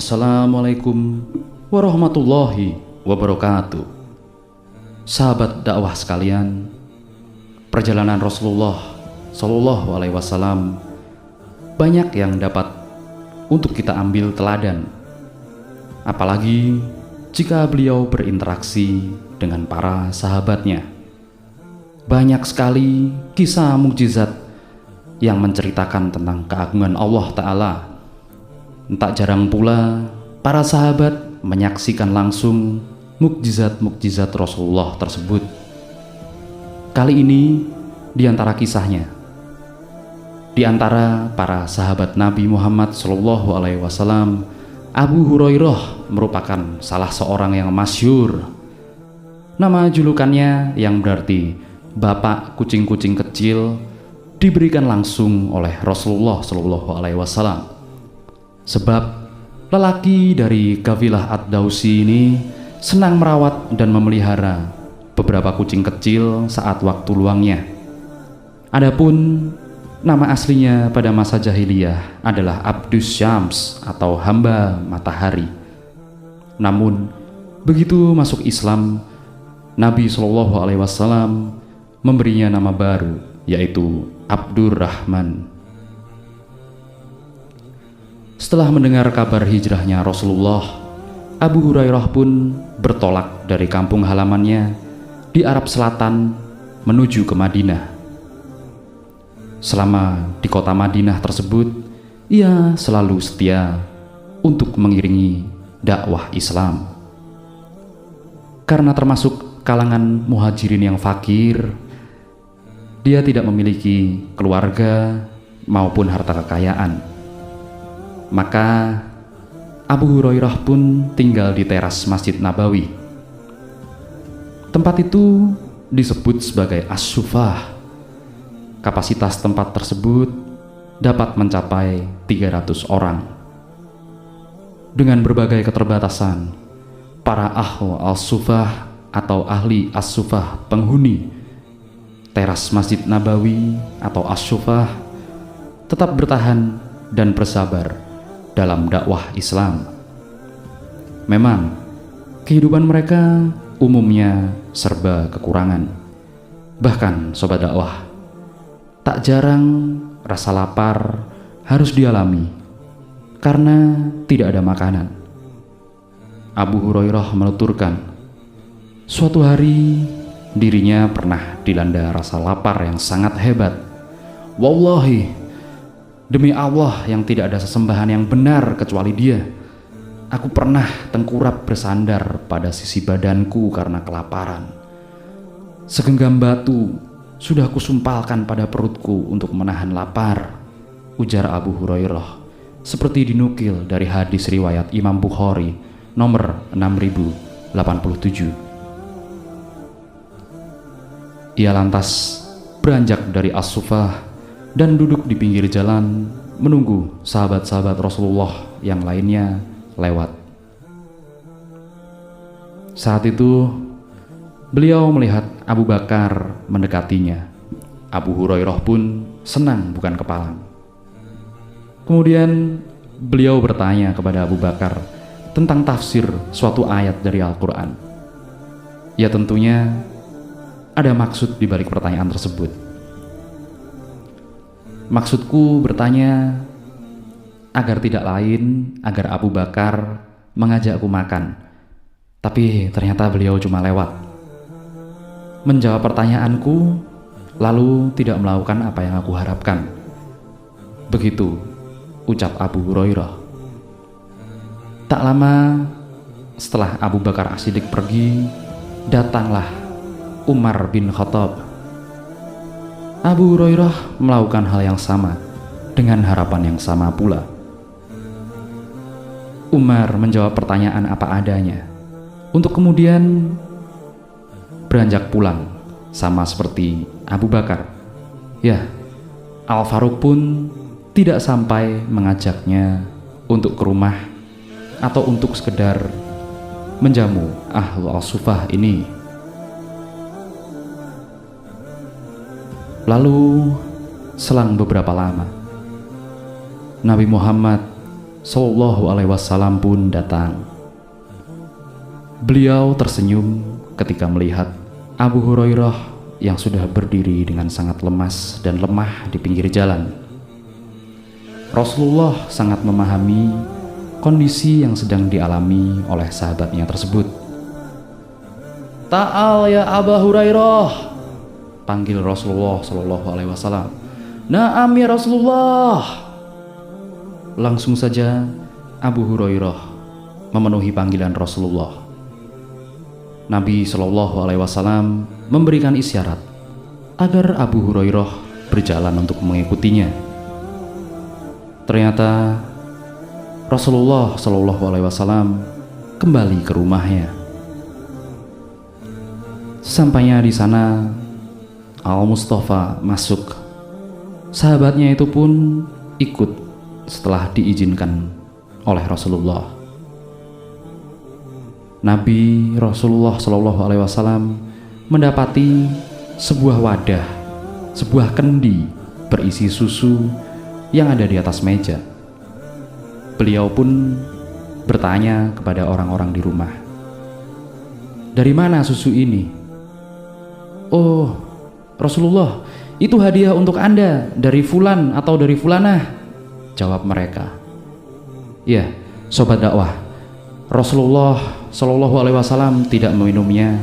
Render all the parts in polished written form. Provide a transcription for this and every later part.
Assalamualaikum warahmatullahi wabarakatuh. Sahabat dakwah sekalian, perjalanan Rasulullah Shallallahu Alaihi Wasallam banyak yang dapat untuk kita ambil teladan, apalagi jika beliau berinteraksi dengan para sahabatnya. Banyak sekali kisah mukjizat yang menceritakan tentang keagungan Allah Ta'ala. Tak jarang pula para sahabat menyaksikan langsung mukjizat-mukjizat Rasulullah tersebut. Kali ini di antara kisahnya, di antara para sahabat Nabi Muhammad SAW, Abu Hurairah merupakan salah seorang yang masyhur. Nama julukannya yang berarti Bapak Kucing-kucing kecil diberikan langsung oleh Rasulullah SAW. Sebab lelaki dari kafilah Ad-Dausi ini senang merawat dan memelihara beberapa kucing kecil saat waktu luangnya. Adapun nama aslinya pada masa jahiliyah adalah Abdus Syams atau hamba matahari. Namun begitu masuk Islam, Nabi SAW memberinya nama baru, yaitu Abdurrahman. Setelah mendengar kabar hijrahnya Rasulullah, Abu Hurairah pun bertolak dari kampung halamannya di Arab Selatan menuju ke Madinah. Selama di kota Madinah tersebut, ia selalu setia untuk mengiringi dakwah Islam. Karena termasuk kalangan muhajirin yang fakir, dia tidak memiliki keluarga maupun harta kekayaan. Maka Abu Hurairah pun tinggal di teras Masjid Nabawi. Tempat itu disebut sebagai As-Sufah. Kapasitas tempat tersebut dapat mencapai 300 orang. Dengan berbagai keterbatasan, para ahli As-Sufah atau ahli As-Sufah, penghuni teras Masjid Nabawi atau As-Sufah, tetap bertahan dan bersabar dalam dakwah Islam. Memang kehidupan mereka umumnya serba kekurangan. Bahkan sobat dakwah, tak jarang rasa lapar harus dialami karena tidak ada makanan. Abu Hurairah menuturkan, suatu hari dirinya pernah dilanda rasa lapar yang sangat hebat. Wallahi, demi Allah yang tidak ada sesembahan yang benar kecuali Dia, aku pernah tengkurap bersandar pada sisi badanku karena kelaparan. Segenggam batu sudah kusumpalkan pada perutku untuk menahan lapar, ujar Abu Hurairah, seperti dinukil dari hadis riwayat Imam Bukhari nomor 6087. Ia lantas beranjak dari As-Sufah dan duduk di pinggir jalan menunggu sahabat-sahabat Rasulullah yang lainnya lewat. Saat itu beliau melihat Abu Bakar mendekatinya. Abu Hurairah pun senang bukan kepalang. Kemudian beliau bertanya kepada Abu Bakar tentang tafsir suatu ayat dari Al-Quran. Ya, tentunya ada maksud di balik pertanyaan tersebut. Maksudku bertanya agar tidak lain agar Abu Bakar mengajakku makan, tapi ternyata beliau cuma lewat. Menjawab pertanyaanku, lalu tidak melakukan apa yang aku harapkan. Begitu ucap Abu Hurairah. Tak lama setelah Abu Bakar As-Siddiq pergi, datanglah Umar bin Khattab. Abu Hurairah melakukan hal yang sama dengan harapan yang sama pula. Umar menjawab pertanyaan apa adanya untuk kemudian beranjak pulang, sama seperti Abu Bakar. Ya, Al-Faruq pun tidak sampai mengajaknya untuk ke rumah atau untuk sekedar menjamu Ahlul As-Sufah ini. Lalu selang beberapa lama, Nabi Muhammad Shallallahu Alaihi Wasallam pun datang. Beliau tersenyum ketika melihat Abu Hurairah yang sudah berdiri dengan sangat lemas dan lemah di pinggir jalan. Rasulullah sangat memahami kondisi yang sedang dialami oleh sahabatnya tersebut. "Ta'al ya Abu Hurairah," panggil Rasulullah Shallallahu Alaihi Wasallam. "Naam ya Rasulullah." Langsung saja Abu Hurairah memenuhi panggilan Rasulullah. Nabi Shallallahu Alaihi Wasallam memberikan isyarat agar Abu Hurairah berjalan untuk mengikutinya. Ternyata Rasulullah Shallallahu Alaihi Wasallam kembali ke rumahnya. Sampainya di sana, Al-Mustafa masuk. Sahabatnya itu pun ikut setelah diizinkan oleh Rasulullah. Nabi Rasulullah Shallallahu Alaihi Wasallam mendapati sebuah wadah, sebuah kendi berisi susu yang ada di atas meja. Beliau pun bertanya kepada orang-orang di rumah, "Dari mana susu ini?" "Oh, Rasulullah, itu hadiah untuk Anda dari fulan atau dari fulanah," jawab mereka. "Ya, sobat dakwah, Rasulullah Shallallahu Alaihi Wasallam tidak meminumnya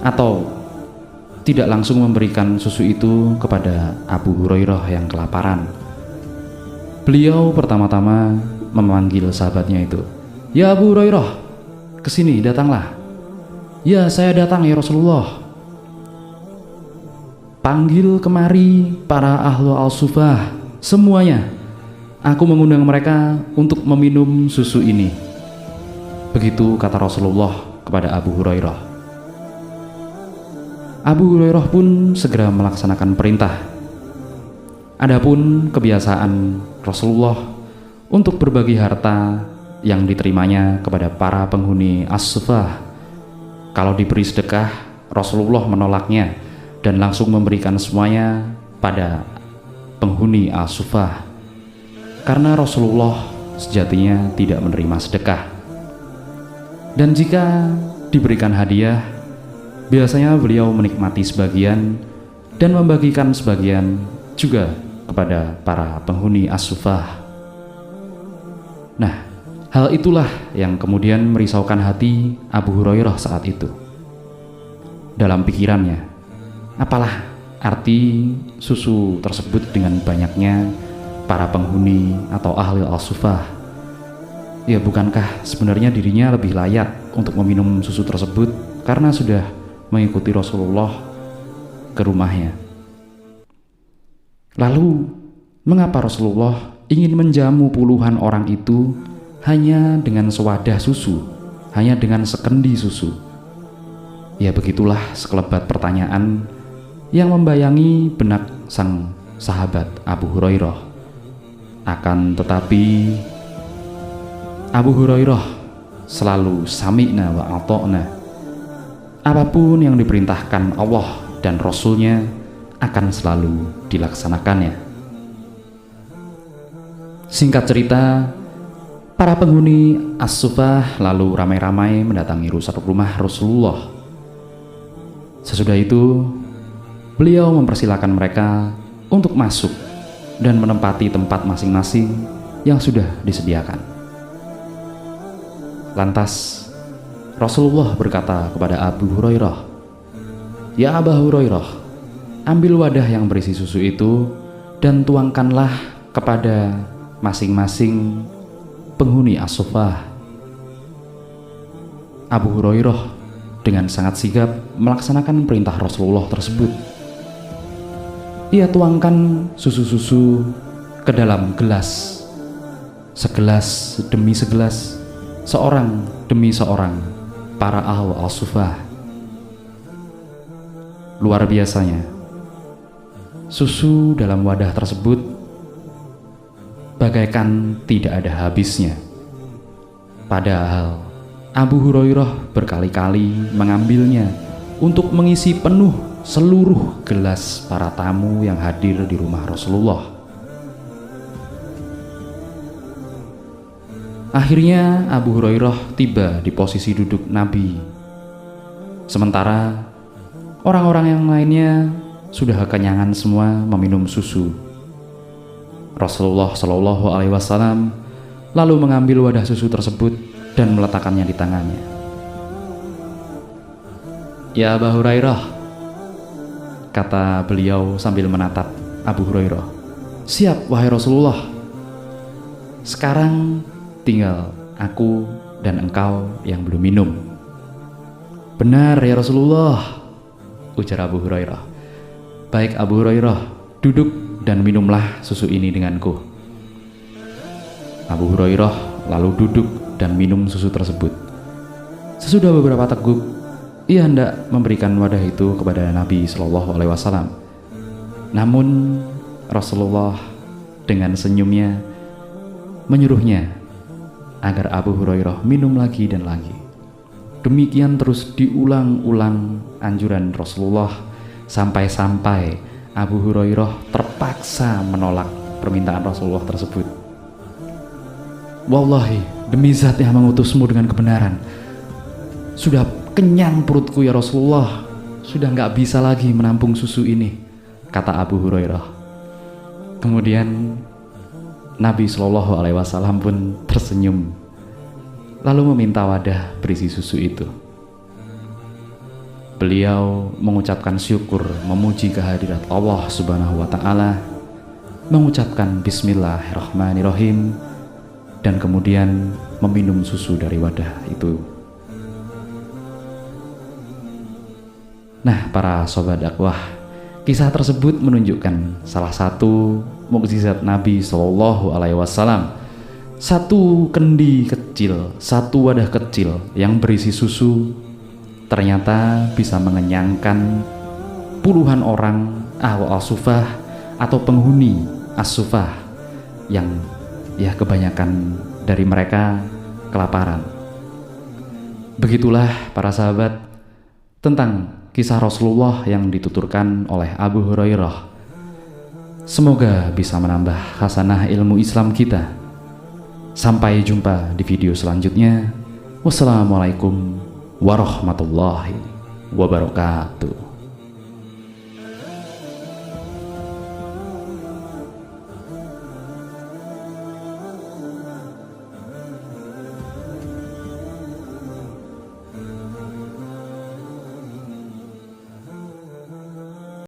atau tidak langsung memberikan susu itu kepada Abu Hurairah yang kelaparan. Beliau pertama-tama memanggil sahabatnya itu, 'Ya Abu Hurairah, kesini, datanglah.' 'Ya, saya datang ya Rasulullah.' 'Panggil kemari para ahlu al-sufah semuanya. Aku mengundang mereka untuk meminum susu ini.' Begitu kata Rasulullah kepada Abu Hurairah. Abu Hurairah pun segera melaksanakan perintah. Adapun kebiasaan Rasulullah untuk berbagi harta yang diterimanya kepada para penghuni as-sufah. Kalau diberi sedekah, Rasulullah menolaknya dan langsung memberikan semuanya pada penghuni as-sufah, karena Rasulullah sejatinya tidak menerima sedekah. Dan jika diberikan hadiah, biasanya beliau menikmati sebagian dan membagikan sebagian juga kepada para penghuni as-sufah. Nah, hal itulah yang kemudian merisaukan hati Abu Hurairah saat itu. Dalam pikirannya, apalah arti susu tersebut dengan banyaknya para penghuni atau ahli al-sufah? Ya, bukankah sebenarnya dirinya lebih layak untuk meminum susu tersebut karena sudah mengikuti Rasulullah ke rumahnya? Lalu, mengapa Rasulullah ingin menjamu puluhan orang itu hanya dengan sewadah susu, hanya dengan sekendi susu? Ya, begitulah sekelebat pertanyaan yang membayangi benak sang sahabat Abu Hurairah. Akan tetapi Abu Hurairah selalu sami'na wa ata'na. Apapun yang diperintahkan Allah dan Rasulnya akan selalu dilaksanakannya. Singkat cerita, para penghuni as-sufah lalu ramai-ramai mendatangi rumah Rasulullah. Sesudah itu, beliau mempersilahkan mereka untuk masuk dan menempati tempat masing-masing yang sudah disediakan. Lantas Rasulullah berkata kepada Abu Hurairah, "Ya Abu Hurairah, ambil wadah yang berisi susu itu dan tuangkanlah kepada masing-masing penghuni as-sufah." Abu Hurairah dengan sangat sigap melaksanakan perintah Rasulullah tersebut. Ia tuangkan susu-susu ke dalam gelas, segelas demi segelas, seorang demi seorang para ahlu al-sufah. Luar biasanya, susu dalam wadah tersebut bagaikan tidak ada habisnya. Padahal Abu Hurairah berkali-kali mengambilnya untuk mengisi penuh seluruh gelas para tamu yang hadir di rumah Rasulullah. Akhirnya Abu Hurairah tiba di posisi duduk Nabi. Sementara orang-orang yang lainnya sudah kekenyangan semua meminum susu. Rasulullah Shallallahu Alaihi Wasallam lalu mengambil wadah susu tersebut dan meletakkannya di tangannya. "Ya Abu Hurairah," kata beliau sambil menatap Abu Hurairah. "Siap wahai Rasulullah. Sekarang tinggal aku dan engkau yang belum minum." "Benar ya Rasulullah," ujar Abu Hurairah. "Baik Abu Hurairah, duduk dan minumlah susu ini denganku." Abu Hurairah lalu duduk dan minum susu tersebut. Sesudah beberapa teguk, ia hendak memberikan wadah itu kepada Nabi Shallallahu Alaihi Wasallam. Namun Rasulullah dengan senyumnya menyuruhnya agar Abu Hurairah minum lagi dan lagi. Demikian terus diulang-ulang anjuran Rasulullah sampai-sampai Abu Hurairah terpaksa menolak permintaan Rasulullah tersebut. "Wallahi, demi zat yang mengutusmu dengan kebenaran, sudah kenyang perutku ya Rasulullah, sudah nggak bisa lagi menampung susu ini," kata Abu Hurairah. Kemudian Nabi Shallallahu Alaihi Wasallam pun tersenyum, lalu meminta wadah berisi susu itu. Beliau mengucapkan syukur, memuji kehadirat Allah Subhanahu wa Ta'ala, mengucapkan Bismillahirrahmanirrahim, dan kemudian meminum susu dari wadah itu. Nah, para sobat dakwah, kisah tersebut menunjukkan salah satu mukjizat Nabi Shallallahu Alaihi Wasallam. Satu kendi kecil, satu wadah kecil yang berisi susu ternyata bisa mengenyangkan puluhan orang as-sufah atau penghuni as-sufah yang ya kebanyakan dari mereka kelaparan. Begitulah para sahabat tentang kisah Rasulullah yang dituturkan oleh Abu Hurairah. Semoga bisa menambah khasanah ilmu Islam kita. Sampai jumpa di video selanjutnya. Wassalamualaikum warahmatullahi wabarakatuh.